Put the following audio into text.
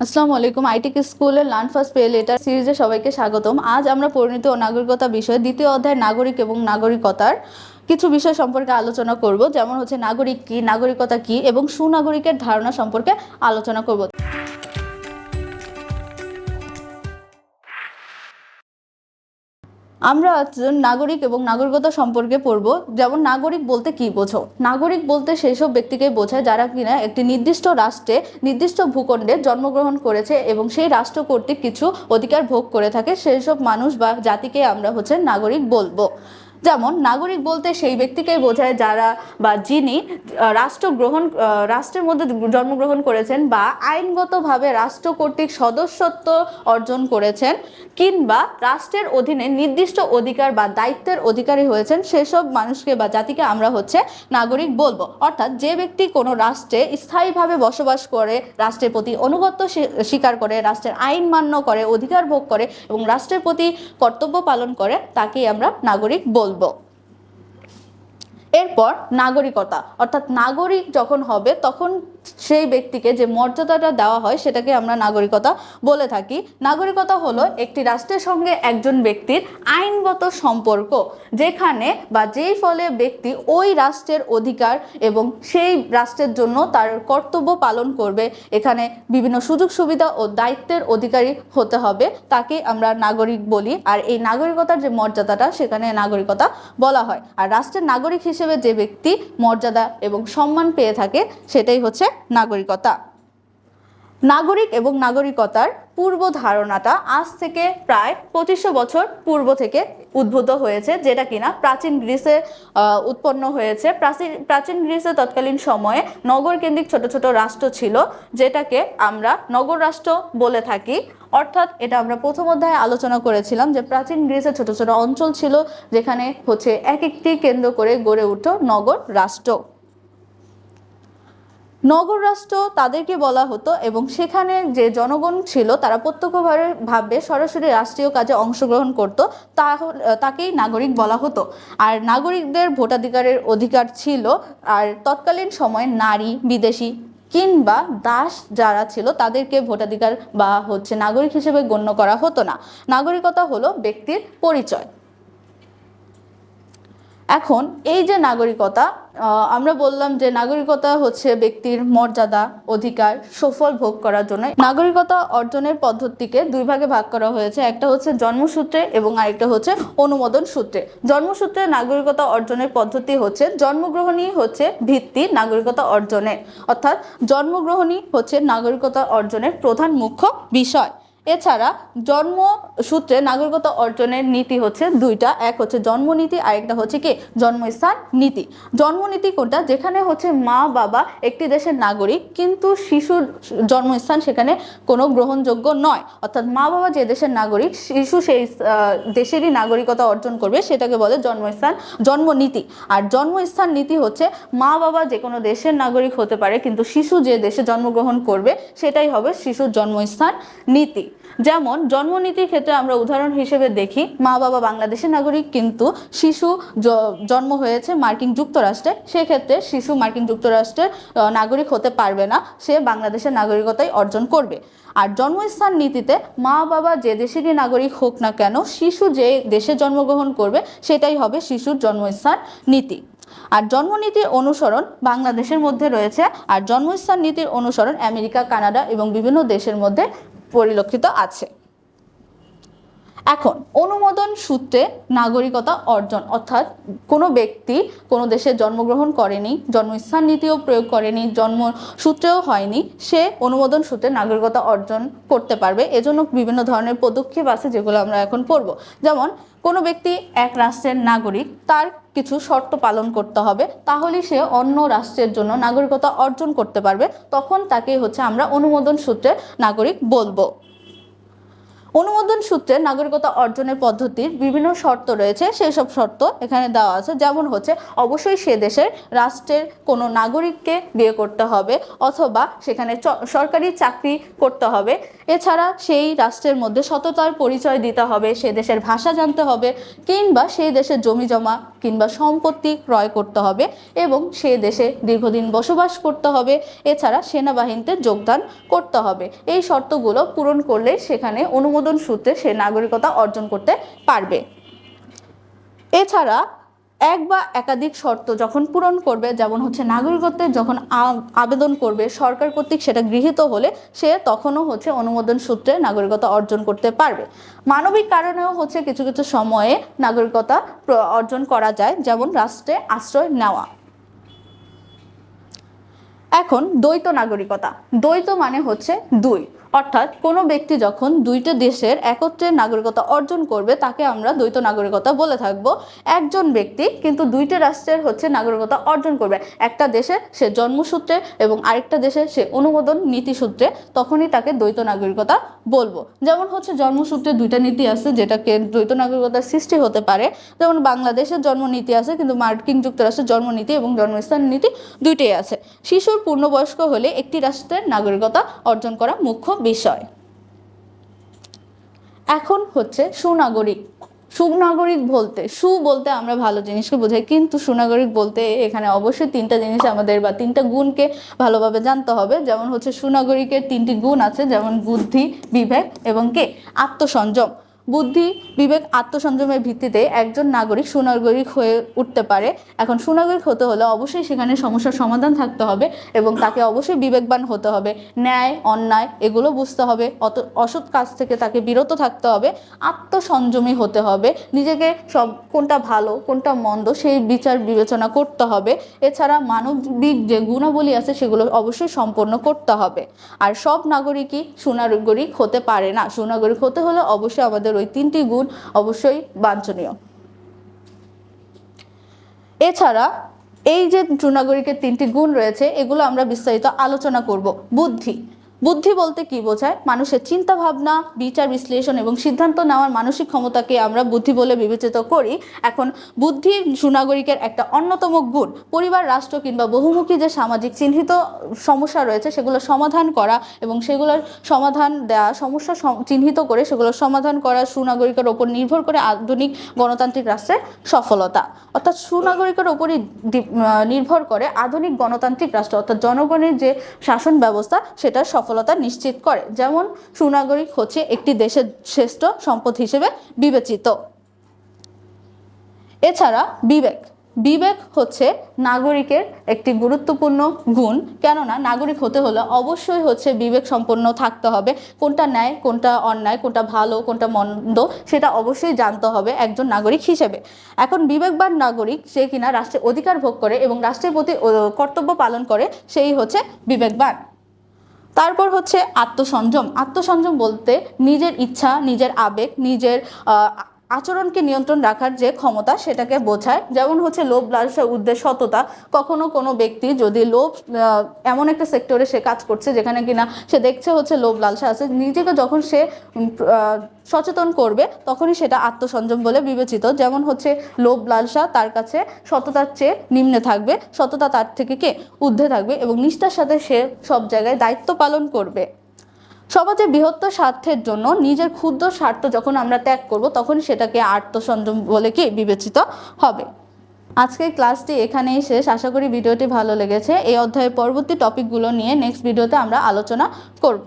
আসসালামু আলাইকুম। আইটিক স্কুলের লার্ন ফার্স্ট পে লেটার সিরিজে সবাইকে স্বাগতম। আজ আমরা পরিণতি ও নাগরিকতা বিষয়ে দ্বিতীয় অধ্যায় নাগরিক এবং নাগরিকতার কিছু বিষয় সম্পর্কে আলোচনা করব, যেমন হচ্ছে নাগরিক কি, নাগরিকতা কি এবং সুনাগরিকের ধারণা সম্পর্কে আলোচনা করব। আমরা নাগরিক এবং নাগরিকতা সম্পর্কে পড়ব। যেমন নাগরিক বলতে কি বোঝো? নাগরিক বলতে সেই সব ব্যক্তিকে বোঝায় যারা কিনা একটি নির্দিষ্ট রাষ্ট্রে নির্দিষ্ট ভূখণ্ডে জন্মগ্রহণ করেছে এবং সেই রাষ্ট্র কর্তৃক কিছু অধিকার ভোগ করে থাকে, সেই সব মানুষ বা জাতিকে আমরা নাগরিক বলবো। যেমন নাগরিক বলতে সেই ব্যক্তিকে বোঝায় যারা বা যিনি রাষ্ট্রের মধ্যে জন্মগ্রহণ করেছেন বা আইনগতভাবে রাষ্ট্র কর্তৃক সদস্যত্ব অর্জন করেছেন কিংবা রাষ্ট্রের অধীনে নির্দিষ্ট অধিকার বা দায়িত্বের অধিকারী হয়েছেন, সেসব মানুষকে বা জাতিকে আমরা নাগরিক বলবো। অর্থাৎ যে ব্যক্তি কোনো রাষ্ট্রে স্থায়ীভাবে বসবাস করে, রাষ্ট্রের প্রতি আনুগত্য স্বীকার করে, রাষ্ট্রের আইন মান্য করে, অধিকার ভোগ করে এবং রাষ্ট্রের প্রতি কর্তব্য পালন করে, তাকেই আমরা নাগরিক বলবো। এরপর নাগরিকতা, অর্থাৎ নাগরিক যখন হবে তখন সেই ব্যক্তিকে যে মর্যাদাটা দেওয়া হয় সেটাকে আমরা নাগরিকতা বলে থাকি। নাগরিকতা হলো একটি রাষ্ট্রের সঙ্গে একজন ব্যক্তির আইনগত সম্পর্ক, যেখানে বা যেই ফলে ব্যক্তি ওই রাষ্ট্রের অধিকার এবং সেই রাষ্ট্রের জন্য তার কর্তব্য পালন করবে, এখানে বিভিন্ন সুযোগ সুবিধা ও দায়িত্বের অধিকারী হতে হবে, তাকে আমরা নাগরিক বলি। আর এই নাগরিকতার যে মর্যাদাটা সেখানে নাগরিকতা বলা হয়। আর রাষ্ট্রের নাগরিক হিসেবে যে ব্যক্তি মর্যাদা এবং সম্মান পেয়ে থাকে সেটাই হচ্ছে নাগরিকতা। নাগরিক এবং নাগরিকতার পূর্ব ধারণাটা আজ থেকে প্রায় 2500 বছর পূর্ব থেকে উদ্ভূত হয়েছে, যেটা কিনা প্রাচীন গ্রিসে উৎপন্ন হয়েছে। প্রাচীন গ্রিসে তৎকালীন সময়ে নগর কেন্দ্রিক ছোট ছোট রাষ্ট্র ছিল, যেটাকে আমরা নগর রাষ্ট্র বলে থাকি। অর্থাৎ এটা আমরা প্রথম অধ্যায়ে আলোচনা করেছিলাম যে প্রাচীন গ্রিসে ছোট ছোট অঞ্চল ছিল, যেখানে এক একটি কেন্দ্র করে গড়ে উঠত নগর রাষ্ট্র। নগর রাষ্ট্র তাদেরকে বলা হতো এবং সেখানে যে জনগণ ছিল তারা প্রত্যক্ষভাবে সরাসরি রাষ্ট্রীয় কাজে অংশগ্রহণ করত, তাকেই নাগরিক বলা হতো। আর নাগরিকদের ভোটাধিকারের অধিকার ছিল। আর তৎকালীন সময়ে নারী, বিদেশি কিংবা দাস যারা ছিল তাদেরকে ভোটাধিকার বা নাগরিক হিসেবে গণ্য করা হতো না। নাগরিকতা হলো ব্যক্তির পরিচয়। এখন এই যে নাগরিকতা, আমরা বললাম যে নাগরিকতা ব্যক্তির মর্যাদা, অধিকার, সুফল ভোগ করার জন্য। নাগরিকতা অর্জনের পদ্ধতিকে দুই ভাগে ভাগ করা হয়েছে, একটা জন্মসূত্রে এবং আরেকটা অনুমোদন সূত্রে। জন্মসূত্রে নাগরিকতা অর্জনের পদ্ধতি জন্মগ্রহণই ভিত্তি নাগরিকতা অর্জনের, অর্থাৎ জন্মগ্রহণই নাগরিকতা অর্জনের প্রধান মুখ্য বিষয়। এছাড়া জন্মসূত্রে নাগরিকতা অর্জনের নীতি দুইটা, এক জন্মনীতি আর একটা কি জন্মস্থান নীতি। জন্মনীতি কোনটা? যেখানে মা বাবা একটি দেশের নাগরিক কিন্তু শিশুর জন্মস্থান সেখানে কোনো গ্রহণযোগ্য নয়, অর্থাৎ মা বাবা যে দেশের নাগরিক শিশু সেই দেশেরই নাগরিকতা অর্জন করবে, সেটাকে বলে জন্মনীতি। আর জন্মস্থান নীতি মা বাবা যে কোনো দেশের নাগরিক হতে পারে কিন্তু শিশু যে দেশে জন্মগ্রহণ করবে সেটাই হবে শিশুর জন্মস্থান নীতি। যেমন জন্মনীতির ক্ষেত্রে আমরা উদাহরণ হিসেবে দেখি, মা বাবা বাংলাদেশের নাগরিক কিন্তু শিশু জন্ম হয়েছে মার্কিন যুক্তরাষ্ট্রে, সেক্ষেত্রে শিশু মার্কিন যুক্তরাষ্ট্রের নাগরিক হতে পারবে না, সে বাংলাদেশের নাগরিকতাই অর্জন করবে। আর জন্মস্থান নীতিতে মা বাবা যে দেশেরই নাগরিক হোক না কেন, শিশু যে দেশে জন্মগ্রহণ করবে সেটাই হবে শিশুর জন্মস্থান নীতি। আর জন্মনীতির অনুসরণ বাংলাদেশের মধ্যে রয়েছে, আর জন্মস্থান নীতির অনুসরণ আমেরিকা, কানাডা এবং বিভিন্ন দেশের মধ্যে পরিলক্ষিত আছে। এখন অনুমোদন সূত্রে নাগরিকতা অর্জন, অর্থাৎ কোনো ব্যক্তি কোনো দেশে জন্মগ্রহণ করেনি, জন্মস্থান নীতিও প্রয়োগ করেনি, জন্মসূত্রেও হয়নি, সে অনুমোদন সূত্রে নাগরিকতা অর্জন করতে পারবে। এজন্য বিভিন্ন ধরনের পদক্ষেপ আছে যেগুলো আমরা এখন পড়ব। যেমন কোনো ব্যক্তি এক রাষ্ট্রের নাগরিক, তার কিছু শর্ত পালন করতে হবে, তাহলে সে অন্য রাষ্ট্রের জন্য নাগরিকতা অর্জন করতে পারবে, তখন তাকে আমরা অনুমোদন সূত্রে নাগরিক বলবো। অনুমোদন সূত্রে নাগরিকতা অর্জনের পদ্ধতির বিভিন্ন শর্ত রয়েছে, সেই সব শর্ত এখানে দেওয়া আছে। যেমন হচ্ছে অবশ্যই সে দেশের রাষ্ট্রের কোনো নাগরিককে বিয়ে করতে হবে, অথবা সেখানে সরকারি চাকরি করতে হবে। এছাড়া সেই রাষ্ট্রের মধ্যে সততার পরিচয় দিতে হবে, সে দেশের ভাষা জানতে হবে, কিংবা সেই দেশের জমি জমা কিংবা সম্পত্তি ক্রয় করতে হবে এবং সে দেশে দীর্ঘদিন বসবাস করতে হবে। এছাড়া সেনাবাহিনীতে যোগদান করতে হবে। এই শর্তগুলো পূরণ করলে সেখানে অনুমোদন সূত্রে সে নাগরিকতা অর্জন করতে পারবে। এছাড়া এক বা একাধিক শর্ত যখন পূরণ করবে, যেমন হচ্ছে নাগরিকত্বের যখন আবেদন করবে সরকার কর্তৃক সেটা গৃহীত হলে সে তখনও হচ্ছে অনুমোদন সূত্রে নাগরিকতা অর্জন করতে পারবে। মানবিক কারণেও হচ্ছে কিছু কিছু সময়ে নাগরিকতা অর্জন করা যায়, যেমন রাষ্ট্রে আশ্রয় নেওয়া। এখন দ্বৈত নাগরিকতা। দ্বৈত মানে হচ্ছে দুই, অর্থাৎ কোনো ব্যক্তি যখন দুইটা দেশের একত্রে নাগরিকতা অর্জন করবে তাকে আমরা দ্বৈত নাগরিকতা বলে থাকবো। একজন ব্যক্তি কিন্তু দুইটা রাষ্ট্রের হচ্ছে নাগরিকতা অর্জন করবে, একটা দেশে সে জন্মসূত্রে এবং আরেকটা দেশে সে অনুমোদন নীতিসূত্রে, তখনই তাকে দ্বৈত নাগরিকতা বলবো। যেমন হচ্ছে জন্মসূত্রে দুইটা নীতি আছে যেটাকে দ্বৈত নাগরিকতার সৃষ্টি হতে পারে। যেমন বাংলাদেশের জন্মনীতি আছে, কিন্তু মার্কিন যুক্তরাষ্ট্রের জন্মনীতি এবং জন্মস্থান নীতি দুইটাই আছে। শিশুর পূর্ণবয়স্ক হলে একটি রাষ্ট্রের নাগরিকতা অর্জন করা মুখ্য বিষয়। এখন হচ্ছে সুনাগরিক। সুনাগরিক বলতে, বলতে আমরা ভালো জিনিসকে বোঝাই, কিন্তু সুনাগরিক বলতে এখানে অবশ্যই তিনটা জিনিস আমাদের বা তিনটা গুণকে ভালোভাবে জানতে হবে। যেমন হচ্ছে সুনাগরিকের তিনটি গুণ আছে, যেমন বুদ্ধি, বিবেক এবং আত্মসংযম। বুদ্ধি, বিবেক, আত্মসংযমের ভিত্তিতে একজন নাগরিক সুনাগরিক হয়ে উঠতে পারে। এখন সুনাগরিক হতে হলে অবশ্যই সেখানে সমস্যার সমাধান থাকতে হবে এবং তাকে অবশ্যই বিবেকবান হতে হবে, ন্যায় অন্যায় এগুলো বুঝতে হবে, অসৎ কাজ থেকে তাকে বিরত থাকতে হবে, আত্মসংযমী হতে হবে, নিজেকে সব কোনটা ভালো কোনটা মন্দ সেই বিচার বিবেচনা করতে হবে। এছাড়া মানবিক যে গুণাবলী আছে সেগুলো অবশ্যই সম্পন্ন করতে হবে। আর সব নাগরিকই সুনাগরিক হতে পারে না। সুনাগরিক হতে হলে অবশ্যই আমাদের ওই তিনটি গুণ অবশ্যই বাঞ্ছনীয়। এছাড়া এই যে সুনাগরিকের তিনটি গুণ রয়েছে এগুলো আমরা বিস্তারিত আলোচনা করব। বুদ্ধি। বুদ্ধি বলতে কি বোঝায়? মানুষের চিন্তা ভাবনা, বিচার বিশ্লেষণ এবং সিদ্ধান্ত নেওয়ার মানসিক ক্ষমতাকে আমরা বুদ্ধি বলে বিবেচিত করি। এখন বুদ্ধি সুনাগরিকের একটা অন্যতম গুণ। পরিবার, রাষ্ট্র কিংবা বহুমুখী যে সামাজিক চিহ্নিত সমস্যা রয়েছে সেগুলো সমাধান করা এবং সেগুলোর সমাধান দেওয়া, সমস্যা চিহ্নিত করে সেগুলোর সমাধান করা সুনাগরিকের ওপর নির্ভর করে আধুনিক গণতান্ত্রিক রাষ্ট্রের সফলতা। অর্থাৎ সুনাগরিকের ওপরই নির্ভর করে আধুনিক গণতান্ত্রিক রাষ্ট্র, অর্থাৎ জনগণের যে শাসন ব্যবস্থা সেটার সফলতা নিশ্চিত করে। যেমন সুনাগরিক হচ্ছে একটি দেশের শ্রেষ্ঠ সম্পদ হিসেবে বিবেচিত। এছাড়া বিবেক। বিবেক হচ্ছে নাগরিকের একটি গুরুত্বপূর্ণ গুণ, কেননা নাগরিক হতে হলে অবশ্যই হচ্ছে বিবেক সম্পন্ন থাকতে হবে। কোনটা ন্যায় কোনটা অন্যায়, কোনটা ভালো কোনটা মন্দ সেটা অবশ্যই জানতে হবে একজন নাগরিক হিসেবে। এখন বিবেকবান নাগরিক সে কিনা রাষ্ট্রের অধিকার ভোগ করে এবং রাষ্ট্রের প্রতি কর্তব্য পালন করে, সেই হচ্ছে বিবেকবান। তারপর হচ্ছে আত্মসংযম। আত্মসংযম বলতে নিজের ইচ্ছা, নিজের আবেগ, নিজের আচরণকে নিয়ন্ত্রণ রাখার যে ক্ষমতা সেটাকে বোঝায়। যেমন হচ্ছে লোভ, লালসা, উদ্দেশ্য, সততা। কখনো কোনো ব্যক্তি যদি লোভ, এমন একটা সেক্টরে সে কাজ করছে যেখানে কিনা সে দেখছে হচ্ছে লোভ লালসা আছে, নিজেকে যখন সে সচেতন করবে তখনই সেটা আত্মসংযম বলে বিবেচিত। যেমন হচ্ছে লোভ লালসা তার কাছে সততার চেয়ে নিম্নে থাকবে, সততা তার থেকে ঊর্ধ্বে থাকবে এবং নিষ্ঠার সাথে সে সব জায়গায় দায়িত্ব পালন করবে। সমাজের বৃহত্তর স্বার্থের জন্য নিজের ক্ষুদ্র স্বার্থ যখন আমরা ত্যাগ করব তখন সেটাকে আত্মসংযম বলে বিবেচিত হবে। আজকের ক্লাসটি এখানেই শেষ। আশা করি ভিডিওটি ভালো লেগেছে। এই অধ্যায়ের পরবর্তী টপিকগুলো নিয়ে নেক্সট ভিডিওতে আমরা আলোচনা করব।